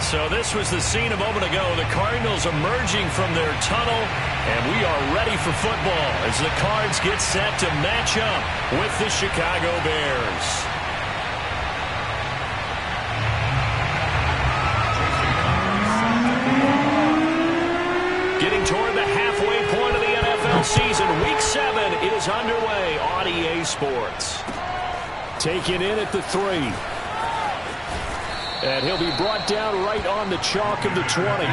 So this was the scene a moment ago. The Cardinals emerging from their tunnel, and we are ready for football as the Cards get set to match up with the Chicago Bears. Getting toward the halfway point of the NFL season, Week 7 is underway on EA Sports. Taken in at the 3. And he'll be brought down right on the chalk of the 20.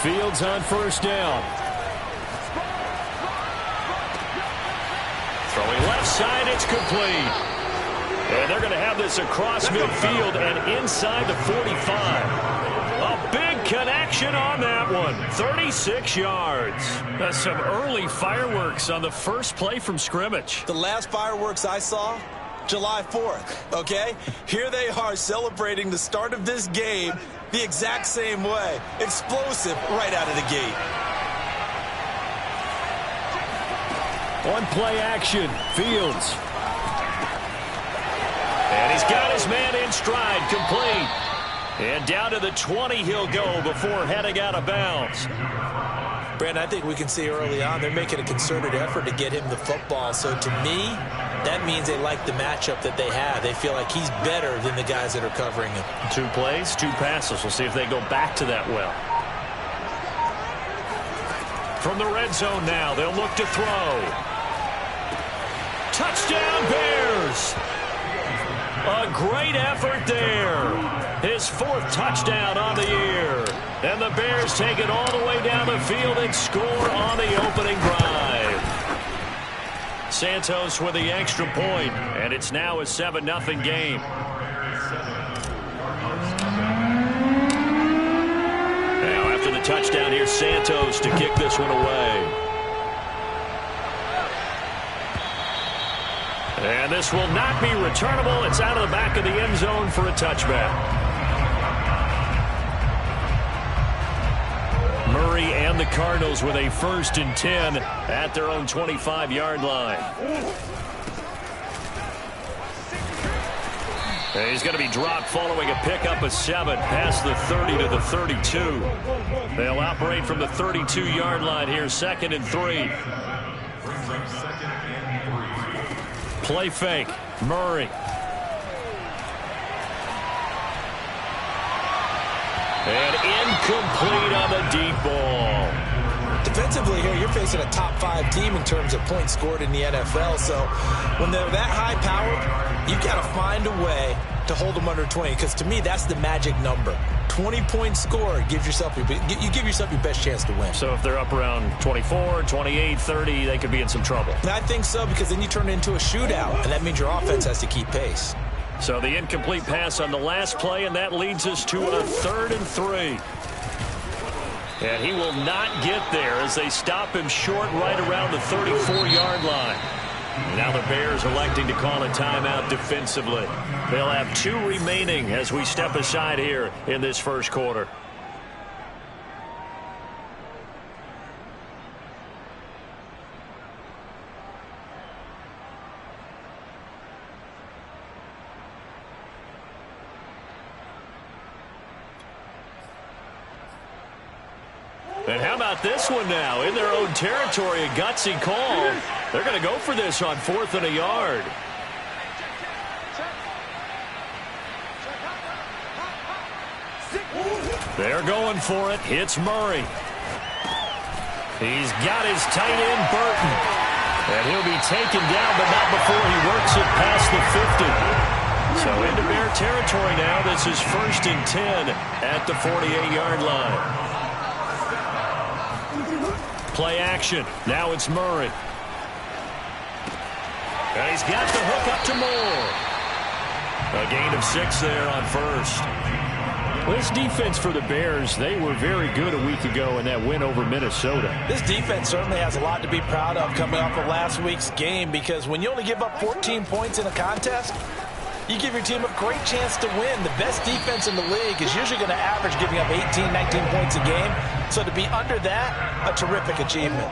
Fields on first down. Throwing left side, it's complete. And they're going to have this across midfield and inside the 45. A big connection on that one. 36 yards. That's some early fireworks on the first play from scrimmage. The last fireworks I saw, July 4th, okay? Here they are celebrating the start of this game the exact same way. Explosive right out of the gate. On play action, Fields. And he's got his man in stride, complete. And down to the 20 he'll go before heading out of bounds. Brandon, I think we can see early on they're making a concerted effort to get him the football. So to me, that means they like the matchup that they have. They feel like he's better than the guys that are covering him. 2 plays, 2 passes. We'll see if they go back to that well. From the red zone now, they'll look to throw. Touchdown, Bears! A great effort there. His 4th touchdown on the year. And the Bears take it all the way down the field and score on the opening drive. Santos with the extra point, and it's now a 7-0 game. Now after the touchdown, here's Santos to kick this one away. And this will not be returnable. It's out of the back of the end zone for a touchback. Murray and the Cardinals with a 1st and 10 at their own 25-yard line. And he's going to be dropped following a pickup of 7 past the 30 to the 32. They'll operate from the 32-yard line here, 2nd and 3. Play fake, Murray. And incomplete on the deep ball. Defensively here, you're facing a top 5 team in terms of points scored in the NFL. So when they're that high-powered, you've got to find a way to hold them under 20. Because to me, that's the magic number. 20 points scored, you give yourself your best chance to win. So if they're up around 24, 28, 30, they could be in some trouble. And I think so, because then you turn it into a shootout, and that means your offense has to keep pace. So the incomplete pass on the last play, and that leads us to a 3rd and 3. And he will not get there as they stop him short right around the 34-yard line. Now the Bears electing to call a timeout defensively. They'll have 2 remaining as we step aside here in this first quarter. And how about this one now? In their own territory, a gutsy call. They're going to go for this on 4th and a yard. They're going for it. Hits Murray. He's got his tight end, Burton. And he'll be taken down, but not before he works it past the 50. So into Bear territory now. This is 1st and 10 at the 48-yard line. Play action. Now it's Murray. And he's got the hook up to Moore. A gain of 6 there on first. This defense for the Bears, they were very good a week ago in that win over Minnesota. This defense certainly has a lot to be proud of coming off of last week's game, because when you only give up 14 points in a contest, you give your team a great chance to win. The best defense in the league is usually going to average giving up 18, 19 points a game. So to be under that, a terrific achievement.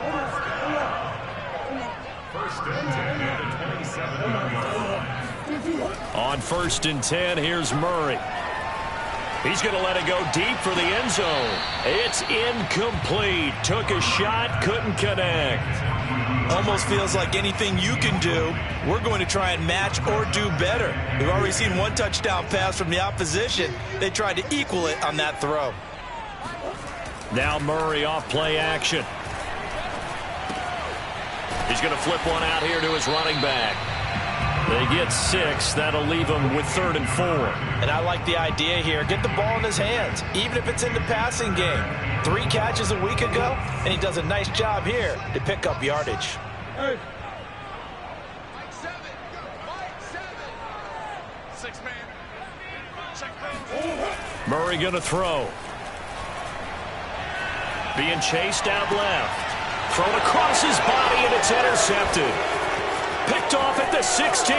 On 1st and 10, here's Murray. He's going to let it go deep for the end zone. It's incomplete. Took a shot, couldn't connect. Almost feels like anything you can do, we're going to try and match or do better. We've already seen one touchdown pass from the opposition. They tried to equal it on that throw. Now Murray off play action. He's going to flip one out here to his running back. They get 6. That'll leave him with 3rd and 4. And I like the idea here. Get the ball in his hands, even if it's in the passing game. 3 catches a week ago, and he does a nice job here to pick up yardage. Hey. Murray going to throw. Being chased out left. Thrown across his body, and it's intercepted. Picked off at the 16.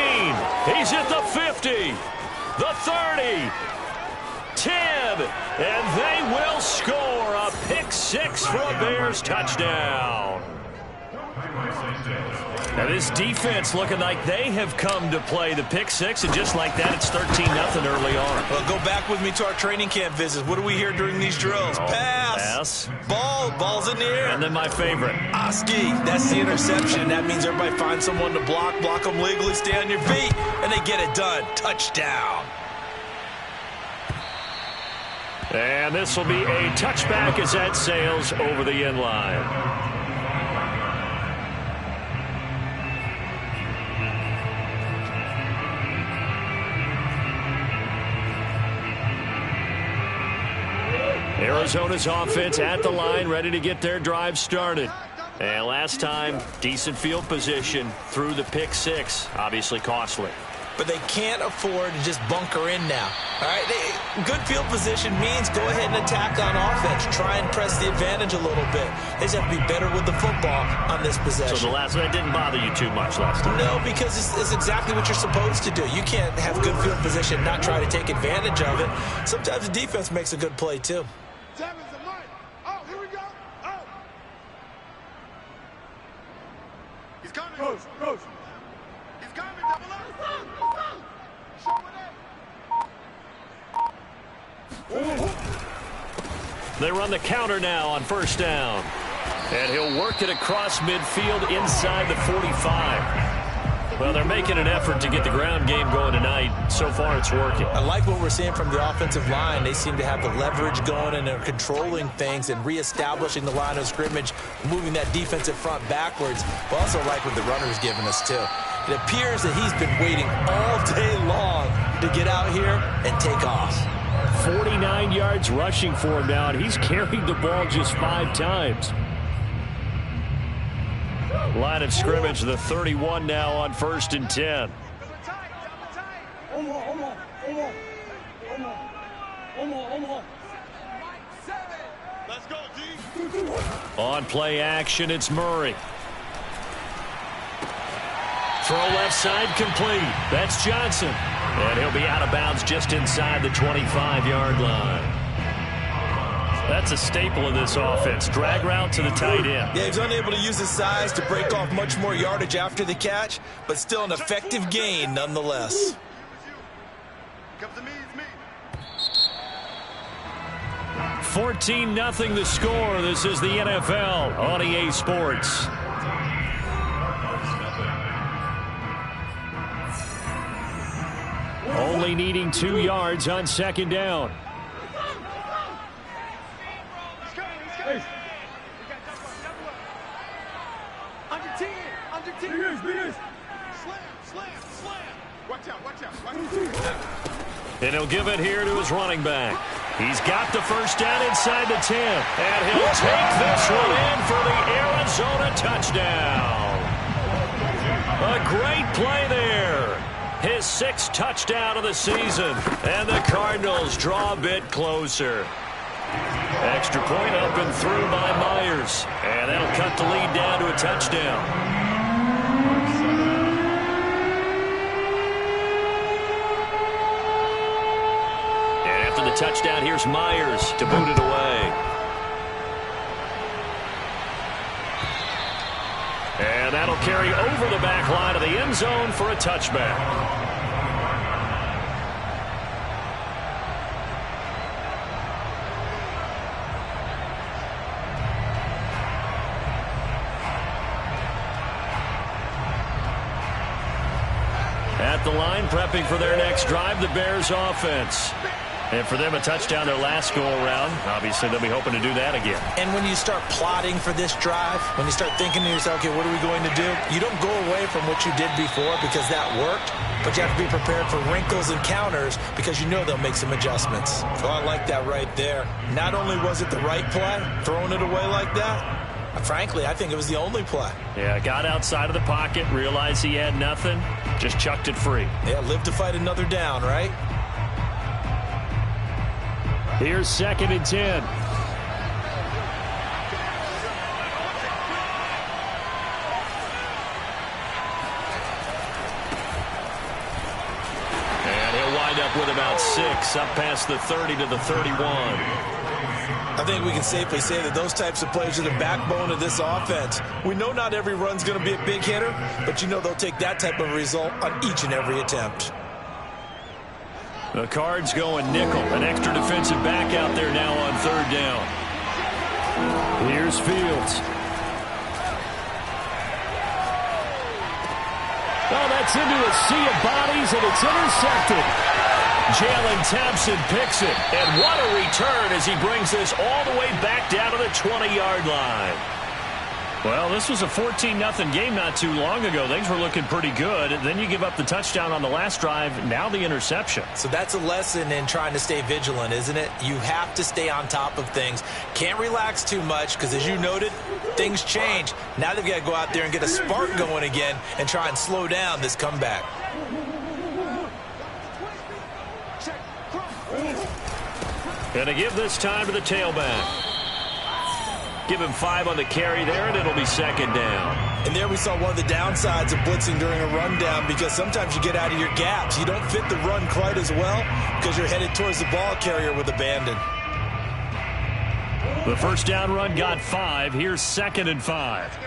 He's at the 50. The 30. 10. And they will score a pick 6 for a Bears touchdown. Now this defense looking like they have come to play the pick 6, and just like that, it's 13-0 early on. Well, go back with me to our training camp visits. What do we hear during these drills? Pass. Ball's in the air. And then my favorite. Oski, that's the interception. That means everybody finds someone to block them legally, stay on your feet, and they get it done. Touchdown. And this will be a touchback as that sails over the end line. Arizona's offense at the line, ready to get their drive started. And last time, decent field position through the pick 6, obviously costly. But they can't afford to just bunker in now. All right, good field position means go ahead and attack on offense. Try and press the advantage a little bit. They just have to be better with the football on this possession. So the last one didn't bother you too much last time? No, because it's exactly what you're supposed to do. You can't have good field position, not try to take advantage of it. Sometimes the defense makes a good play, too. Oh, here we go. Oh. He's coming. Coach. He's coming. Double up. They run the counter now on 1st down. And he'll work it across midfield inside the 45. Well, they're making an effort to get the ground game going tonight. So far, it's working. I like what we're seeing from the offensive line. They seem to have the leverage going, and they're controlling things and reestablishing the line of scrimmage, moving that defensive front backwards. But also like what the runner's giving us, too. It appears that he's been waiting all day long to get out here and take off. 49 yards rushing for him now, and he's carried the ball just 5 times. Line of scrimmage, the 31 now on 1st and 10. Let's go, G. On play action, it's Murray. Throw left side complete. That's Johnson. And he'll be out of bounds just inside the 25-yard line. That's a staple of this offense. Drag route to the tight end. Yeah, he's unable to use his size to break off much more yardage after the catch, but still an effective gain nonetheless. Comes to me, it's me. 14-0 the score. This is the NFL on EA Sports. Only needing 2 yards on 2nd down. Under 10. Slam. Watch out. And he'll give it here to his running back. He's got the 1st down inside the 10. And he'll take this one in for the Arizona touchdown. A great play there. His 6th touchdown of the season. And the Cardinals draw a bit closer. Extra point up and through by Myers. And that'll cut the lead down to a touchdown. And after the touchdown, here's Myers to boot it away. And that'll carry over the back line of the end zone for a touchback. At the line, prepping for their next drive, the Bears offense. And for them, a touchdown their last go-around. Obviously, they'll be hoping to do that again. And when you start plotting for this drive, when you start thinking to yourself, okay, what are we going to do? You don't go away from what you did before because that worked, but you have to be prepared for wrinkles and counters because you know they'll make some adjustments. Oh, I like that right there. Not only was it the right play, throwing it away like that, frankly, I think it was the only play. Yeah, got outside of the pocket, realized he had nothing, just chucked it free. Yeah, live to fight another down, right? Here's 2nd and 10. And he'll wind up with about 6, up past the 30 to the 31. I think we can safely say that those types of plays are the backbone of this offense. We know not every run's going to be a big hitter, but you know they'll take that type of result on each and every attempt. The Cards going nickel. An extra defensive back out there now on 3rd down. Here's Fields. Oh, that's into a sea of bodies, and it's intercepted. Jalen Thompson picks it. And what a return as he brings this all the way back down to the 20-yard line. Well, this was a 14-0 game not too long ago. Things were looking pretty good. Then you give up the touchdown on the last drive. Now the interception. So that's a lesson in trying to stay vigilant, isn't it? You have to stay on top of things. Can't relax too much because, as you noted, things change. Now they've got to go out there and get a spark going again and try and slow down this comeback. Going to give this time to the tailback. Give him 5 on the carry there, and it'll be 2nd down. And there we saw one of the downsides of blitzing during a rundown because sometimes you get out of your gaps. You don't fit the run quite as well because you're headed towards the ball carrier with abandon. The first down run got 5. Here's 2nd and 5.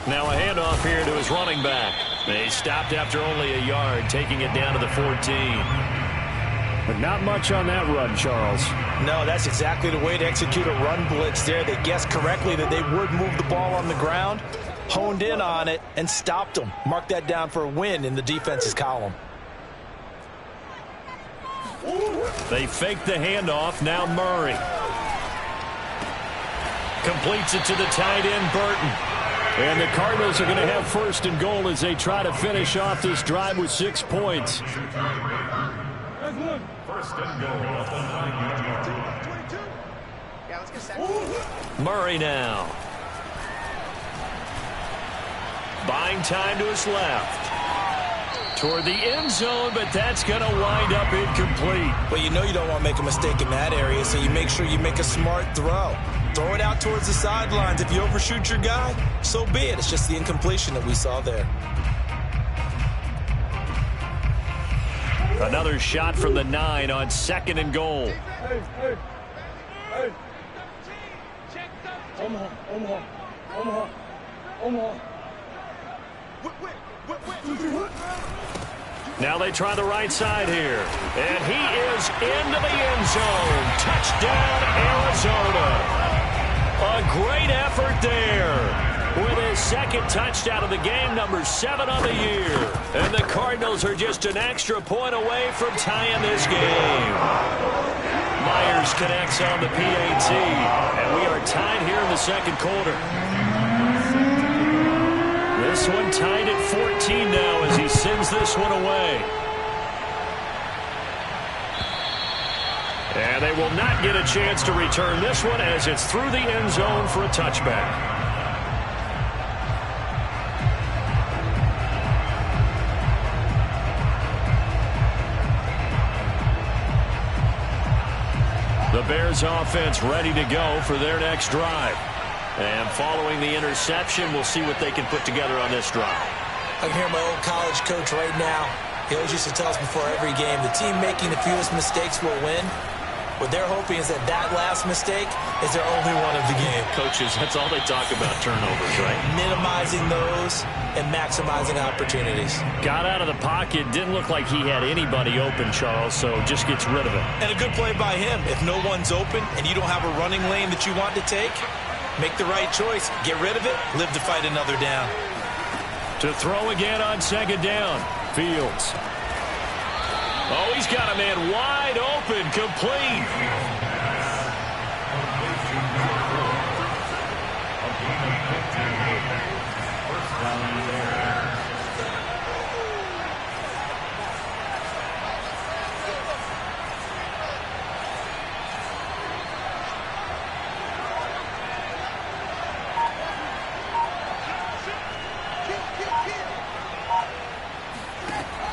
Now a handoff here to his running back. They stopped after only a yard, taking it down to the 14. But not much on that run, Charles. No, that's exactly the way to execute a run blitz there. They guessed correctly that they would move the ball on the ground, honed in on it, and stopped them. Mark that down for a win in the defense's column. They fake the handoff. Now Murray completes it to the tight end, Burton. And the Cardinals are going to have 1st and goal as they try to finish off this drive with 6 points. Murray now. Buying time to his left. Toward the end zone, but that's going to wind up incomplete. But you know you don't want to make a mistake in that area, so you make sure you make a smart throw. Throw it out towards the sidelines. If you overshoot your guy, so be it. It's just the incompletion that we saw there. Another shot from the 9 on 2nd and goal. Now they try the right side here. And he is into the end zone. Touchdown, Arizona. A great effort there. With his 2nd touchdown of the game, number 7 on the year. And the Cardinals are just an extra point away from tying this game. Myers connects on the PAT. And we are tied here in the 2nd quarter. This one tied at 14 now as he sends this one away. And they will not get a chance to return this one as it's through the end zone for a touchback. Bears offense ready to go for their next drive. And following the interception, we'll see what they can put together on this drive. I can hear my old college coach right now. He always used to tell us before every game, the team making the fewest mistakes will win. What they're hoping is that that last mistake is their only one of the game. Coaches, that's all they talk about, turnovers, right? Minimizing those and maximizing opportunities. Got out of the pocket, didn't look like he had anybody open, Charles, so just gets rid of it. And a good play by him. If no one's open and you don't have a running lane that you want to take, make the right choice. Get rid of it, live to fight another down. To throw again on second down, Fields. Oh, he's got a man wide open, complete.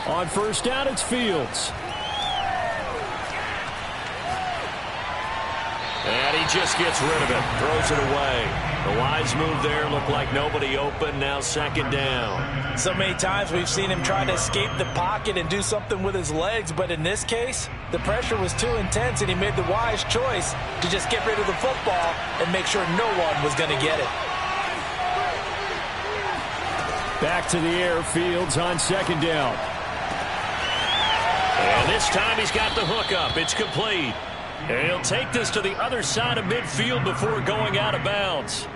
On first down, it's Fields. And he just gets rid of it, throws it away. The wise move there, looked like nobody open, now second down. So many times we've seen him try to escape the pocket and do something with his legs, but in this case, the pressure was too intense and he made the wise choice to just get rid of the football and make sure no one was going to get it. Back to the air, Fields on second down. And this time he's got the hook up. It's complete. And he'll take this to the other side of midfield before going out of bounds.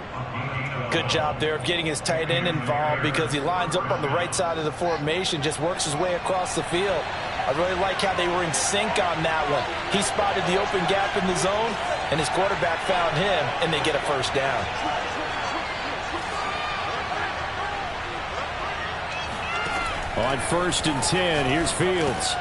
Good job there of getting his tight end involved because he lines up on the right side of the formation, just works his way across the field. I really like how they were in sync on that one. He spotted the open gap in the zone, and his quarterback found him, and they get a first down. On 1st and 10, here's Fields.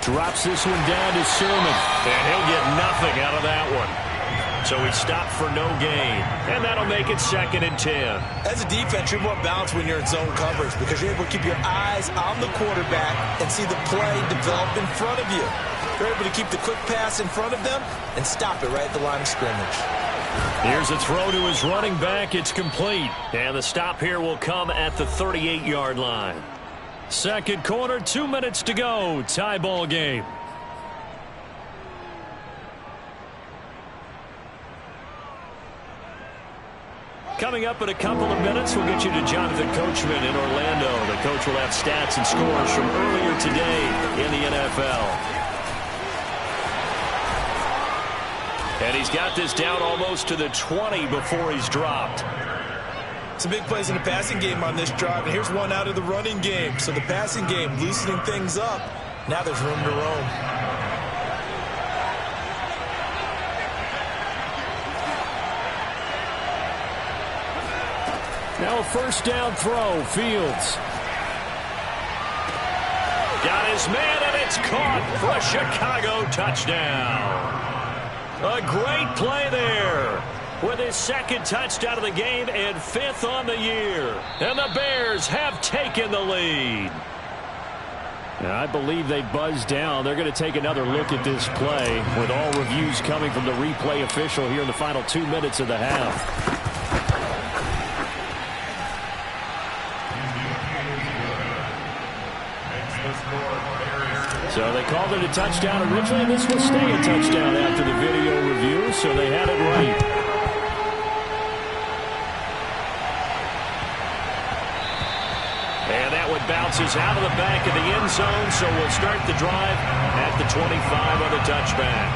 Drops this one down to Sermon. And he'll get nothing out of that one. So he stopped for no gain. And that'll make it 2nd and 10. As a defense, you're more balanced when you're in zone coverage because you're able to keep your eyes on the quarterback and see the play develop in front of you. You're able to keep the quick pass in front of them and stop it right at the line of scrimmage. Here's a throw to his running back. It's complete. And the stop here will come at the 38-yard line. Second quarter, 2 minutes to go. Tie ball game. Coming up in a couple of minutes, we'll get you to Jonathan Coachman in Orlando. The coach will have stats and scores from earlier today in the NFL. And he's got this down almost to the 20 before he's dropped. Some big plays in the passing game on this drive, and here's one out of the running game. So the passing game loosening things up. Now there's room to roam. Now a first down throw, Fields. Got his man, and it's caught for a Chicago touchdown. A great play there. With his second touchdown of the game and 5th on the year. And the Bears have taken the lead. Now, I believe they buzzed down. They're going to take another look at this play with all reviews coming from the replay official here in the final 2 minutes of the half. So they called it a touchdown originally, and this will stay a touchdown after the video review, so they had it right. And that one bounces out of the back of the end zone, so we'll start the drive at the 25 on the touchback.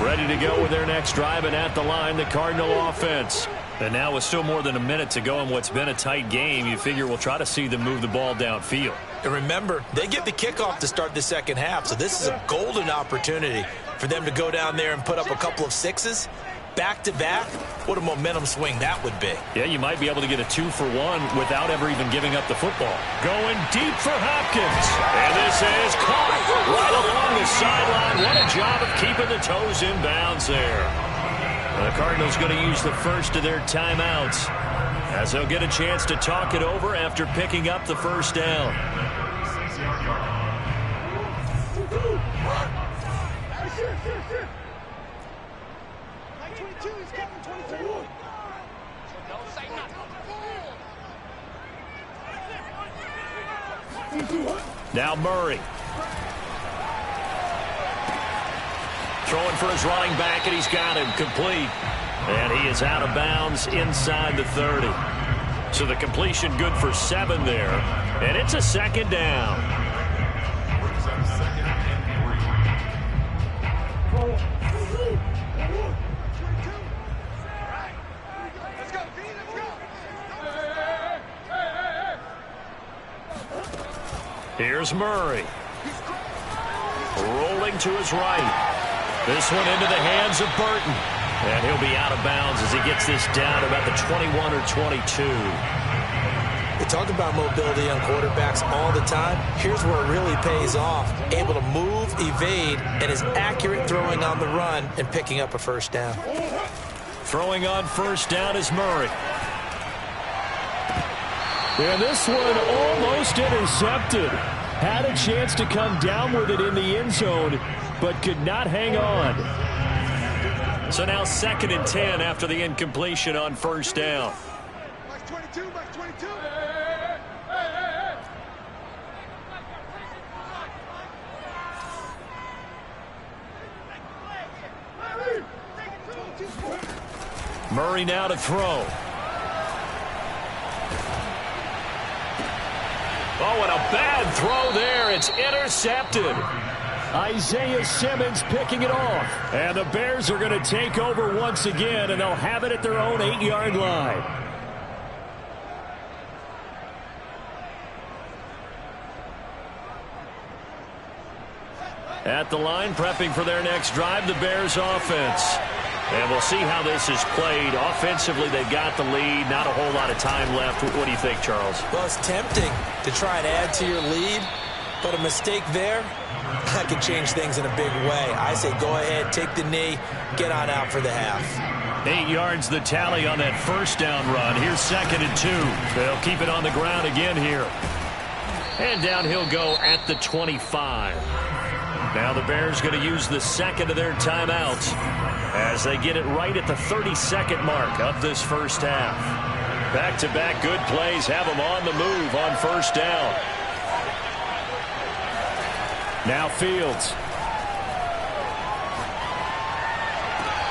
Ready to go with their next drive, and at the line, the Cardinal offense. And now with still more than a minute to go in what's been a tight game, you figure we'll try to see them move the ball downfield. And remember, they get the kickoff to start the second half, so this is a golden opportunity for them to go down there and put up a couple of sixes. Back-to-back, what a momentum swing that would be. Yeah, you might be able to get a 2-for-1 without ever even giving up the football. Going deep for Hopkins. And this is caught right along the sideline. What a job of keeping the toes in bounds there. The Cardinals going to use the first of their timeouts. as he'll get a chance to talk it over after picking up the first down. Now Murray. Throwing for his running back, and he's got him complete. And he is out of bounds inside the 30. So the completion good for 7 there. And it's a second down. Here's Murray. Rolling to his right. This one into the hands of Burton. And he'll be out of bounds as he gets this down about the 21 or 22. We talk about mobility on quarterbacks all the time. Here's where it really pays off. Able to move, evade, and is accurate throwing on the run and picking up a first down. Throwing on first down is Murray. And this one almost intercepted. Had a chance to come down with it in the end zone, but could not hang on. So now 2nd and 10 after the incompletion on first down. Max 22, Max 22. Murray now to throw. Oh, and a bad throw there. It's intercepted. Isaiah Simmons picking it off. And the Bears are going to take over once again, and they'll have it at their own 8-yard line. At the line, prepping for their next drive, the Bears offense. And we'll see how this is played. Offensively, they've got the lead. Not a whole lot of time left. What do you think, Charles? Well, it's tempting to try and add to your lead, but a mistake there, that could change things in a big way. I say go ahead, take the knee, get on out for the half. 8 yards the tally on that first down run. Here's 2nd and 2. They'll keep it on the ground again here. And down he'll go at the 25. Now the Bears going to use the second of their timeouts as they get it right at the 32nd mark of this first half. Back-to-back good plays have them on the move on first down. Now Fields.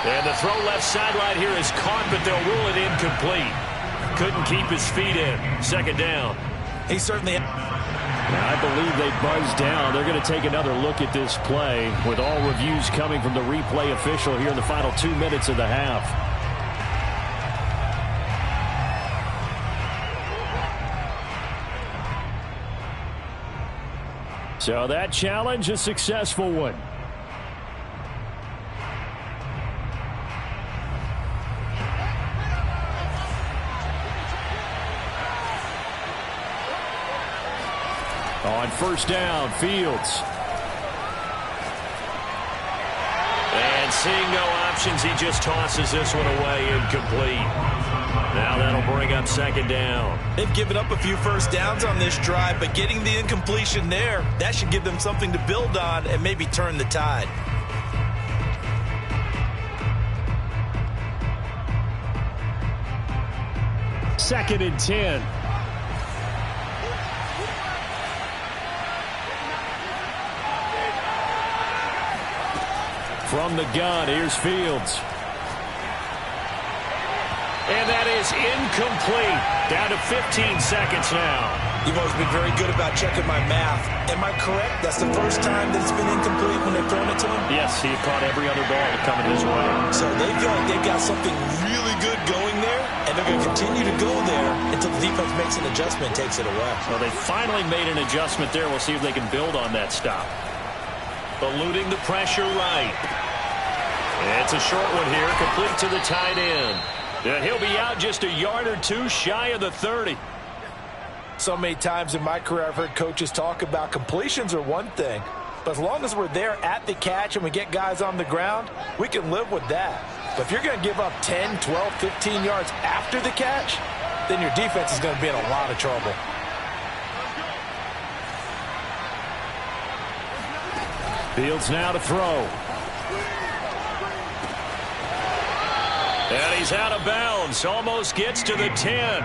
And the throw left sideline here is caught, but they'll rule it incomplete. Couldn't keep his feet in. 2nd down. He certainly... Now, I believe they buzzed down. They're going to take another look at this play with all reviews coming from the replay official here in the final 2 minutes of the half. So that challenge, a successful one. On first down, Fields. And seeing no options, he just tosses this one away incomplete. Now that'll bring up 2nd down. They've given up a few first downs on this drive, but getting the incompletion there, that should give them something to build on and maybe turn the tide. Second and 10. From the gun, here's Fields. And that is incomplete. Down to 15 seconds now. You've always been very good about checking my math. Am I correct? That's the first time that it's been incomplete when they've thrown it to him? Yes, he caught every other ball coming his way. So they feel like they've got something really good going there, and they're going to continue to go there until the defense makes an adjustment and takes it away. Well, they finally made an adjustment there. We'll see if they can build on that stop. Eluding the pressure right. It's a short one here, complete to the tight end. And he'll be out just a yard or two shy of the 30. So many times in my career I've heard coaches talk about completions are one thing, but as long as we're there at the catch and we get guys on the ground, we can live with that. But if you're going to give up 10, 12, 15 yards after the catch, then your defense is going to be in a lot of trouble. Fields now to throw. And he's out of bounds. Almost gets to the 10.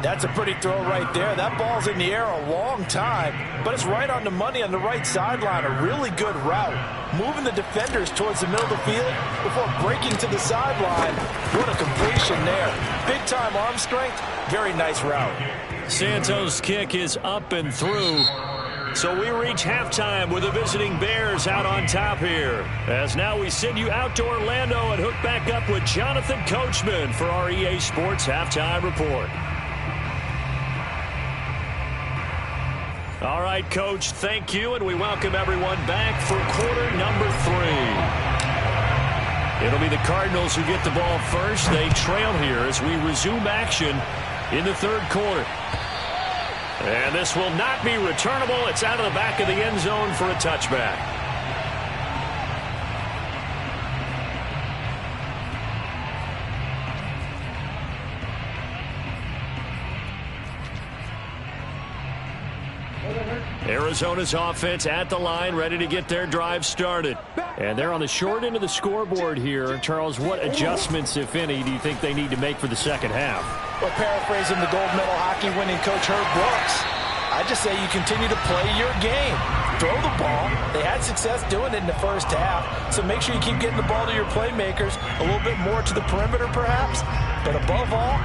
That's a pretty throw right there. That ball's in the air a long time, but it's right on the money on the right sideline. A really good route. Moving the defenders towards the middle of the field before breaking to the sideline. What a completion there. Big-time arm strength. Very nice route. Santos' kick is up and through. So we reach halftime with the visiting Bears out on top here. As now we send you out to Orlando and hook back up with Jonathan Coachman for our EA Sports Halftime Report. All right, Coach, thank you, and we welcome everyone back for quarter number 3. It'll be the Cardinals who get the ball first. They trail here as we resume action in the third quarter. And this will not be returnable. It's out of the back of the end zone for a touchback. Arizona's offense at the line, ready to get their drive started. And they're on the short end of the scoreboard here. Charles, what adjustments, if any, do you think they need to make for the second half? Well, paraphrasing the gold medal hockey winning coach Herb Brooks, I just say you continue to play your game. Throw the ball. They had success doing it in the first half, so make sure you keep getting the ball to your playmakers, a little bit more to the perimeter perhaps, but above all,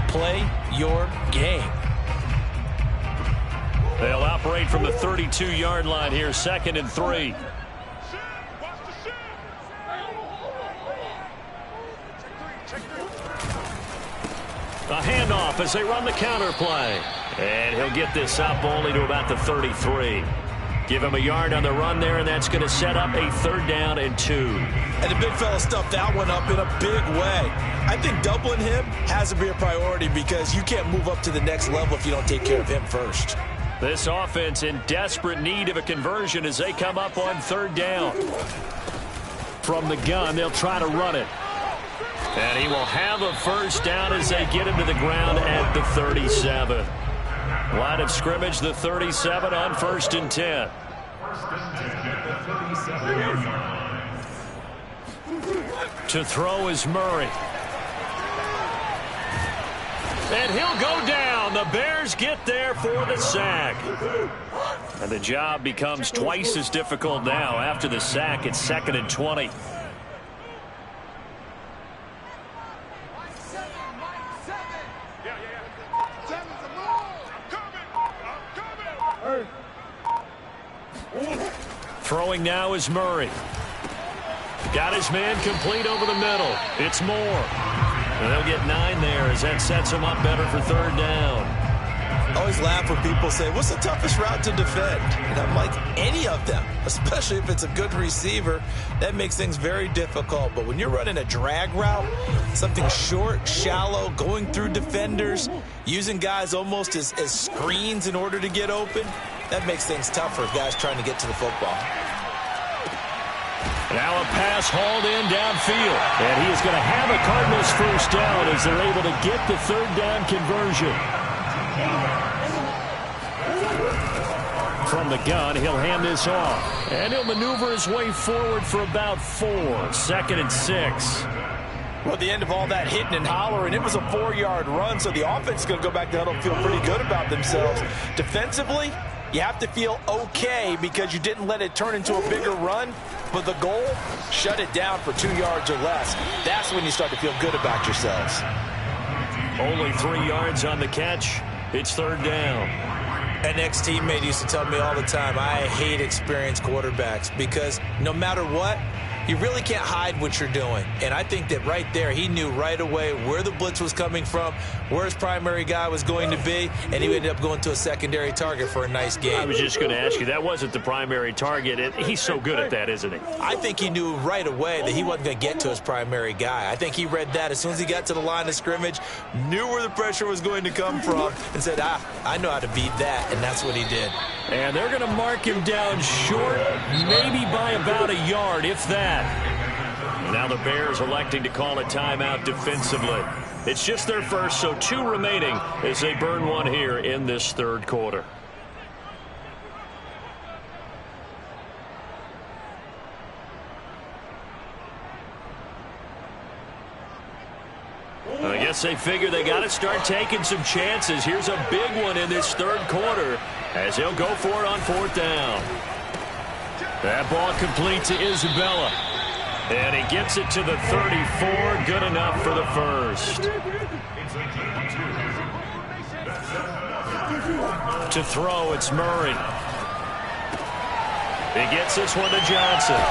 play your game. They'll operate from the 32-yard line here, 2nd and 3. A handoff as they run the counter play. And he'll get this up only to about the 33. Give him a yard on the run there, and that's going to set up a 3rd down and 2. And the big fella stuffed that one up in a big way. I think doubling him has to be a priority because you can't move up to the next level if you don't take care of him first. This offense in desperate need of a conversion as they come up on 3rd down. From the gun, they'll try to run it. And he will have a 1st down as they get him to the ground at the 37. Line of scrimmage, the 37 on 1st and 10. To throw is Murray. And he'll go down. The Bears get there for the sack. And the job becomes twice as difficult now. After the sack, it's 2nd and 20. Throwing now is Murray. Got his man complete over the middle. It's Moore. And they'll get 9 there as that sets him up better for 3rd down. I always laugh when people say, what's the toughest route to defend? And I'm like, any of them, especially if it's a good receiver. That makes things very difficult. But when you're running a drag route, something short, shallow, going through defenders, using guys almost as screens in order to get open, that makes things tough for guys trying to get to the football. Now a pass hauled in downfield. And he is going to have a Cardinals 1st down as they're able to get the 3rd down conversion. From the gun, he'll hand this off. And he'll maneuver his way forward for about 4. 2nd and 6. Well, at the end of all that hitting and hollering, it was a 4-yard run, so the offense is going to go back to huddle and feel pretty good about themselves. Defensively, you have to feel okay because you didn't let it turn into a bigger run, but the goal, shut it down for 2 yards or less. That's when you start to feel good about yourselves. Only 3 yards on the catch. It's 3rd down. An ex-teammate used to tell me all the time, I hate experienced quarterbacks because no matter what, you really can't hide what you're doing. And I think that right there, he knew right away where the blitz was coming from, where his primary guy was going to be, and he ended up going to a secondary target for a nice game. I was just going to ask you, that wasn't the primary target. He's so good at that, isn't he? I think he knew right away that he wasn't going to get to his primary guy. I think he read that as soon as he got to the line of scrimmage, knew where the pressure was going to come from, and said, I know how to beat that, and that's what he did. And they're going to mark him down short, maybe by about a yard, if that. Now the Bears electing to call a timeout defensively. It's just their first, so 2 remaining as they burn one here in this third quarter. I guess they figure they got to start taking some chances. Here's a big one in this third quarter as he'll go for it on 4th down. That ball complete to Isabella. And he gets it to the 34. Good enough for the first. To throw, it's Murray. He gets this one to Johnson.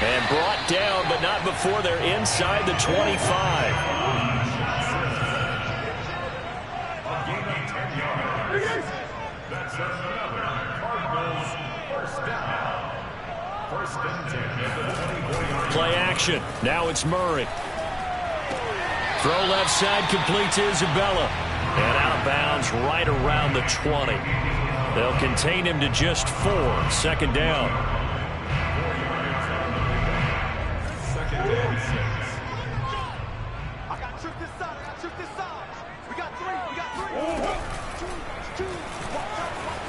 And brought down, but not before they're inside the 25. Play action. Now it's Murray. Throw left side complete to Isabella. And out of bounds right around the 20. They'll contain him to just 4. 2nd down. I got tripped this side. We got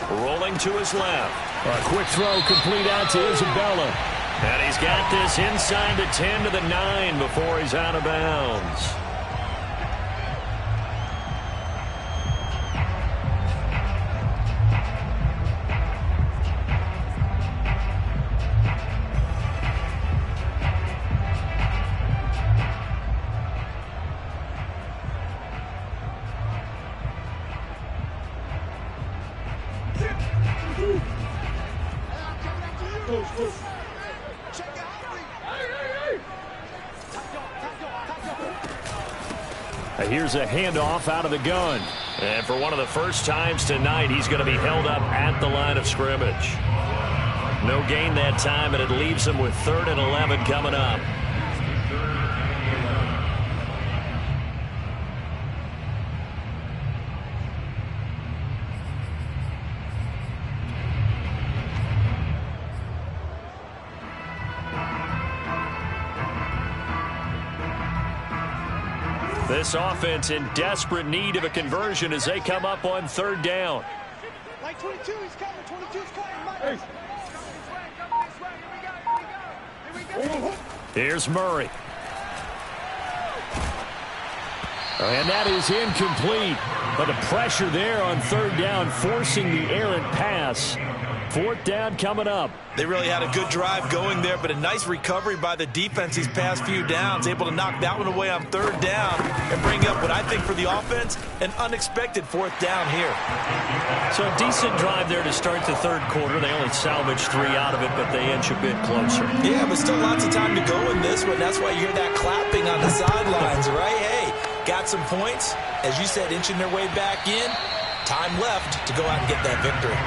3. Rolling to his left. A quick throw complete out to Isabella. And he's got this inside the 10 to the 9 before he's out of bounds. Here's a handoff out of the gun. And for one of the first times tonight, he's going to be held up at the line of scrimmage. No gain that time, and it leaves him with 3rd and 11 coming up. This offense in desperate need of a conversion as they come up on 3rd down. Like 22, he's coming. 22's coming. Here we go. Here's Murray. And that is incomplete. But the pressure there on 3rd down, forcing the errant pass. 4th down coming up. They really had a good drive going there, but a nice recovery by the defense these past few downs. Able to knock that one away on 3rd down and bring up what I think for the offense, an unexpected 4th down here. So a decent drive there to start the third quarter. They only salvaged 3 out of it, but they inch a bit closer. Yeah, but still lots of time to go in this one. That's why you hear that clapping on the sidelines, right? Hey, got some points. As you said, inching their way back in. Time left to go out and get that victory.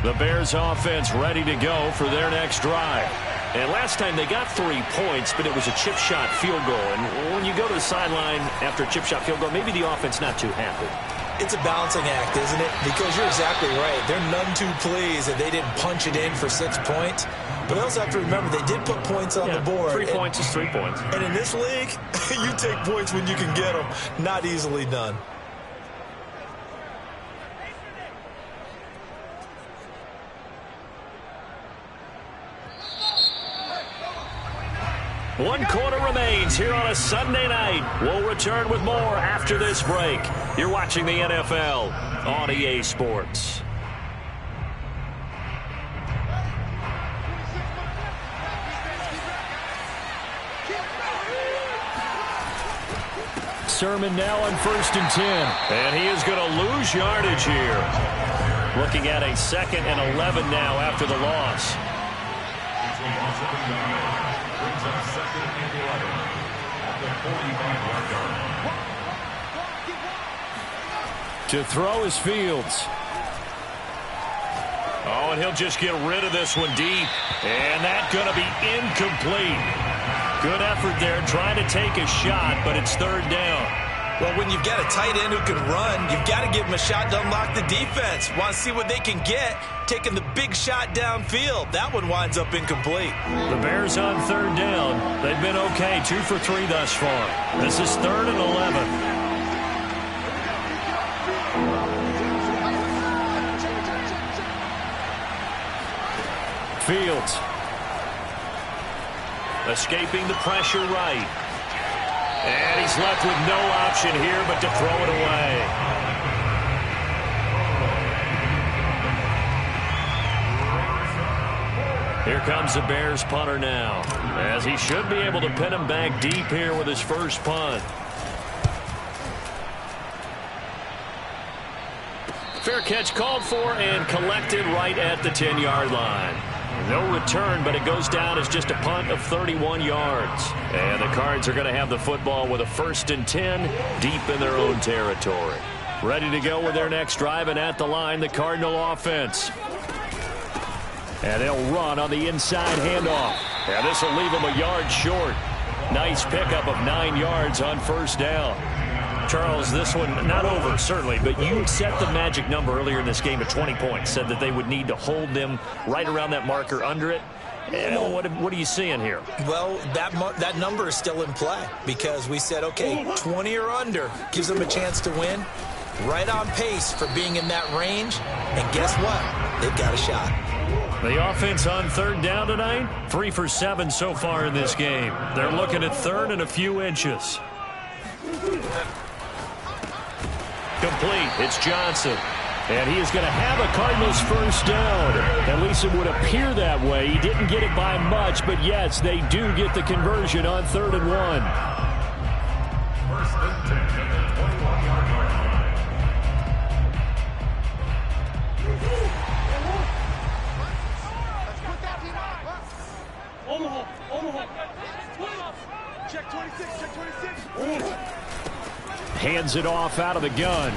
The Bears offense ready to go for their next drive. And last time they got 3 points, but it was a chip shot field goal. And when you go to the sideline after a chip shot field goal, maybe the offense not too happy. It's a balancing act, isn't it? Because you're exactly right. They're none too pleased that they didn't punch it in for 6 points. But they also have to remember they did put points on the board. 3 points is 3 points. And in this league, you take points when you can get them. Not easily done. One quarter remains here on a Sunday night. We'll return with more after this break. You're watching the NFL on EA Sports. Sermon now on 1st and 10. And he is going to lose yardage here. Looking at a 2nd and 11 now after the loss. To throw is Fields. Oh, and he'll just get rid of this one deep. And that's going to be incomplete. Good effort there trying to take a shot, but it's third down. Well, when you've got a tight end who can run, you've got to give him a shot to unlock the defense. Want to see what they can get, taking the big shot downfield. That one winds up incomplete. The Bears on third down. They've been okay, 2 for 3 thus far. This is 3rd and 11. Fields. Escaping the pressure right. And he's left with no option here but to throw it away. Here comes the Bears punter now, as he should be able to pin him back deep here with his first punt. Fair catch called for and collected right at the 10-yard line. No return, but it goes down as just a punt of 31 yards. And the Cards are going to have the football with a 1st and 10 deep in their own territory. Ready to go with their next drive, and at the line, the Cardinal offense. And they'll run on the inside handoff. And this will leave them a yard short. Nice pickup of 9 yards on first down. Charles, this one not over, certainly, but you set the magic number earlier in this game at 20 points. Said that they would need to hold them right around that marker under it. And what are you seeing here? Well, that number is still in play because we said, okay, 20 or under gives them a chance to win. Right on pace for being in that range. And guess what? They've got a shot. The offense on third down tonight, 3 for 7 so far in this game. They're looking at 3rd and a few inches. Complete. It's Johnson. And he is going to have a Cardinals first down. At least it would appear that way. He didn't get it by much, but yes, they do get the conversion on 3rd and 1. First and 10 at the 21-yard line. Check 26, check 26. Hands it off out of the gun.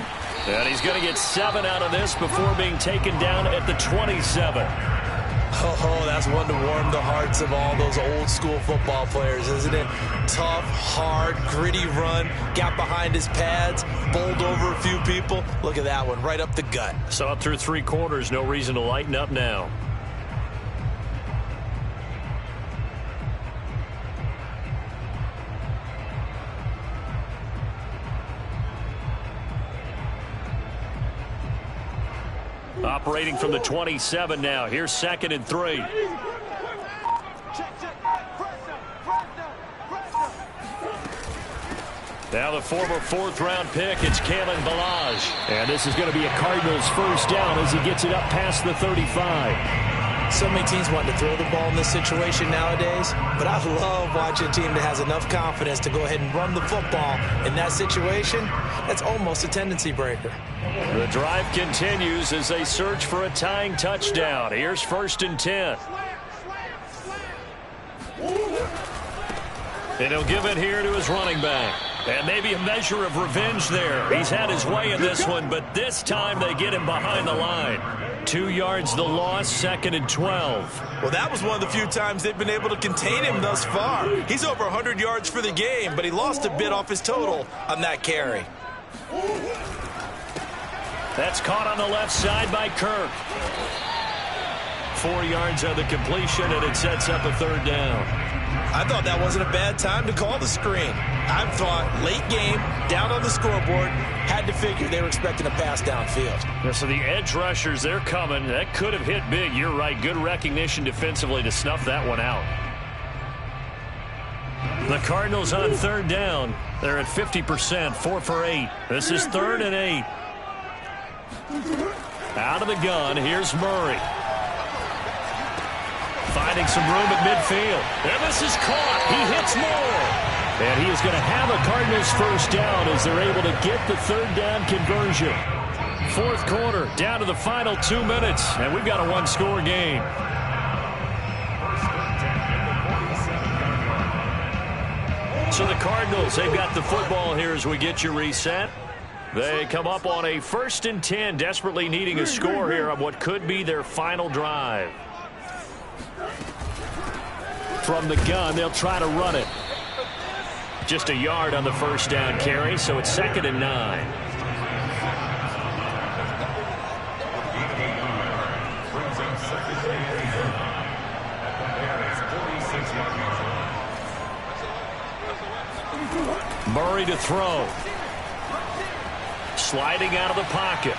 And he's going to get 7 out of this before being taken down at the 27. Oh, that's one to warm the hearts of all those old school football players, isn't it? Tough, hard, gritty run. Got behind his pads, bowled over a few people. Look at that one, right up the gut. So up through 3 quarters, no reason to lighten up now. Operating from the 27 now. Here's 2nd and 3. Now the former 4th-round pick, it's Kalen Ballage. And this is going to be a Cardinals first down as he gets it up past the 35. So many teams want to throw the ball in this situation nowadays, but I love watching a team that has enough confidence to go ahead and run the football in that situation. That's almost a tendency breaker. The drive continues as they search for a tying touchdown. Here's 1st and 10. And he'll give it here to his running back. And maybe a measure of revenge there. He's had his way in this one, but this time they get him behind the line. 2 yards the loss, 2nd and 12. Well, that was one of the few times they've been able to contain him thus far. He's over 100 yards for the game, but he lost a bit off his total on that carry. That's caught on the left side by Kirk. 4 yards on the completion, and it sets up a 3rd down. I thought that wasn't a bad time to call the screen. I thought late game, down on the scoreboard, had to figure they were expecting a pass downfield. Yeah, so the edge rushers, they're coming. That could have hit big. You're right. Good recognition defensively to snuff that one out. The Cardinals on 3rd down. They're at 50%, 4 for 8. This is 3rd and 8. Out of the gun, here's Murray. Finding some room at midfield. And this is caught. He hits more. And he is going to have a Cardinals first down as they're able to get the 3rd down conversion. 4th quarter, down to the final 2 minutes, and we've got a 1-score game. So the Cardinals, they've got the football here as we get you reset. They come up on a 1st and 10, desperately needing a score here on what could be their final drive. From the gun, they'll try to run it. Just a yard on the 1st down carry, so it's 2nd and 9. Murray to throw. Sliding out of the pocket.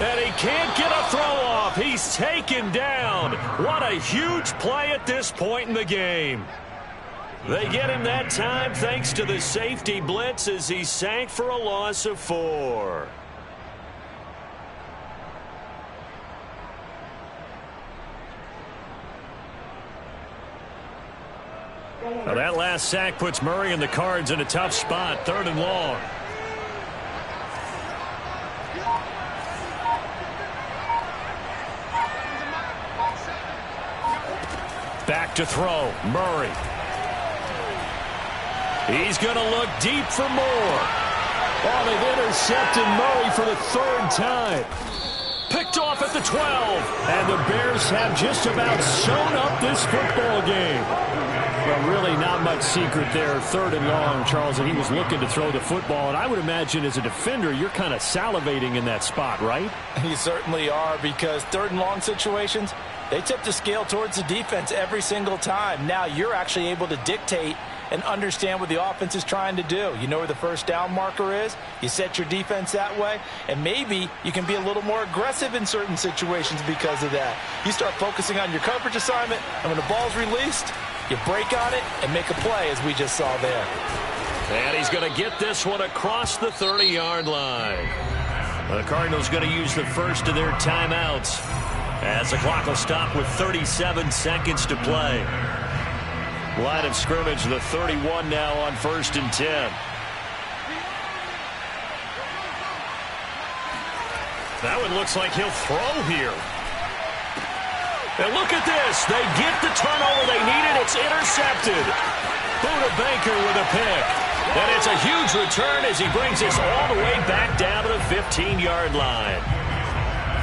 And he can't get a throw off. He's taken down. What a huge play at this point in the game. They get him that time thanks to the safety blitz as he sank for a loss of 4. Now that last sack puts Murray and the Cards in a tough spot. 3rd and long. Back to throw. Murray. He's going to look deep for more. Oh, they've intercepted Murray for the 3rd time. Picked off at the 12. And the Bears have just about sewn up this football game. Well, really not much secret there. 3rd and long, Charles, and he was looking to throw the football. And I would imagine as a defender, you're kind of salivating in that spot, right? You certainly are, because 3rd and long situations, they tip the scale towards the defense every single time. Now you're actually able to dictate and understand what the offense is trying to do. You know where the 1st down marker is. You set your defense that way, and maybe you can be a little more aggressive in certain situations because of that. You start focusing on your coverage assignment, and when the ball's released, you break on it and make a play, as we just saw there. And he's going to get this one across the 30-yard line. The Cardinals going to use the first of their timeouts as the clock will stop with 37 seconds to play. Line of scrimmage, the 31 now on 1st and 10. That one looks like he'll throw here. And look at this. They get the turnover they needed. It's intercepted. Buda Baker with a pick. And it's a huge return as he brings us all the way back down to the 15-yard line.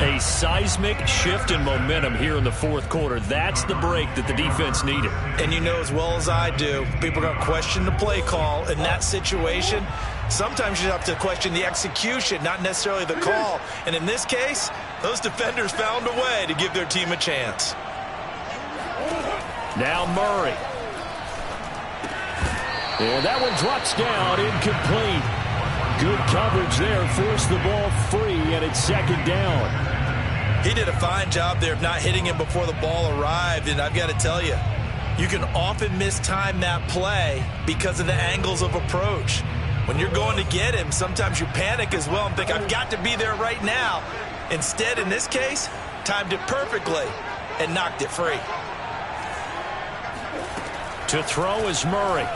A seismic shift in momentum here in the 4th quarter. That's the break that the defense needed. And you know as well as I do, people are going to question the play call in that situation. Sometimes you have to question the execution, not necessarily the call. And in this case, those defenders found a way to give their team a chance. Now Murray. And that one drops down, incomplete. Good coverage there, forced the ball free, and it's 2nd down. He did a fine job there of not hitting him before the ball arrived, and I've got to tell you, you can often mistime that play because of the angles of approach. When you're going to get him, sometimes you panic as well and think, I've got to be there right now. Instead, in this case, timed it perfectly and knocked it free. To throw is Murray.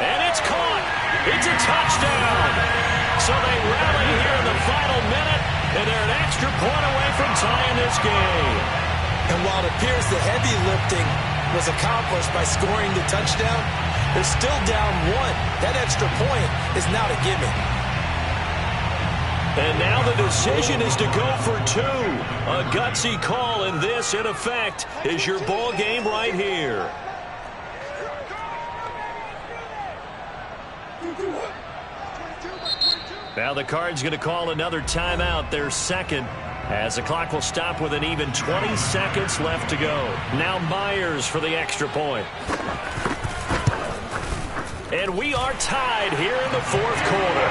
And it's caught. It's a touchdown. So they rally here in the final minute, and they're an extra point away from tying this game. And while it appears the heavy lifting was accomplished by scoring the touchdown, they're still down 1. That extra point is not a gimme. And now the decision is to go for 2. A gutsy call, and this, in effect, is your ball game right here. Now the Cards going to call another timeout, their 2nd, as the clock will stop with an even 20 seconds left to go. Now Myers for the extra point. And we are tied here in the 4th quarter.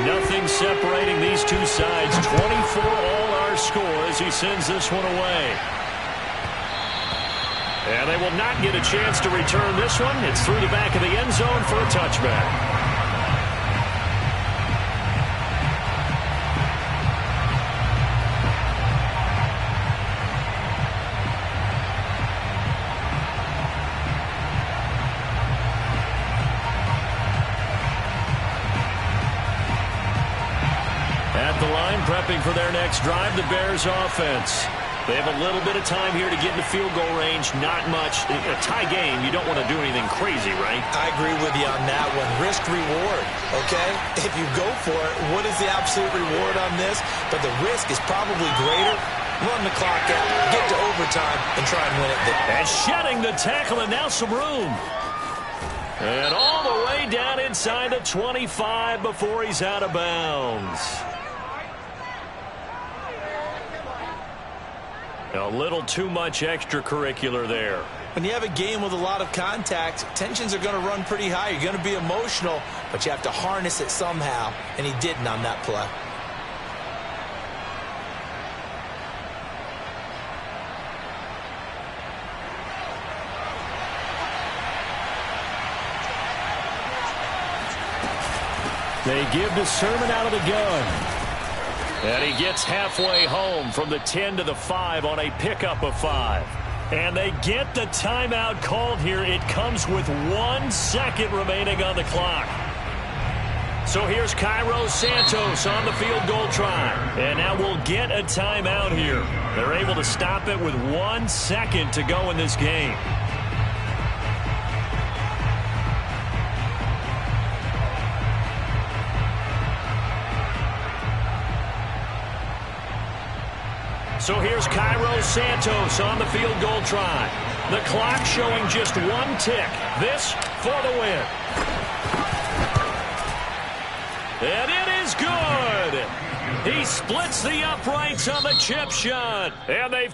Nothing separating these two sides. 24 all our score as he sends this one away. And they will not get a chance to return this one. It's through the back of the end zone for a touchback. At the line, prepping for their next drive, the Bears offense. They have a little bit of time here to get into field goal range. Not much. A tie game, you don't want to do anything crazy, right? I agree with you on that one. Risk reward, okay? If you go for it, what is the absolute reward on this? But the risk is probably greater. Run the clock out, get to overtime, and try and win it there. And shedding the tackle, and now some room. And all the way down inside the 25 before he's out of bounds. A little too much extracurricular there. When you have a game with a lot of contact, tensions are going to run pretty high. You're going to be emotional, but you have to harness it somehow, and he didn't on that play. They give the sermon out of the gun. And he gets halfway home from the 10 to the 5 on a pickup of 5. And they get the timeout called here. It comes with 1 second remaining on the clock. So here's Cairo Santos on the field goal try. And now we'll get a timeout here. They're able to stop it with 1 second to go in this game. So here's Cairo Santos on the field goal try. The clock showing just 1 tick. This for the win. And it is good. He splits the uprights on the chip shot. And they've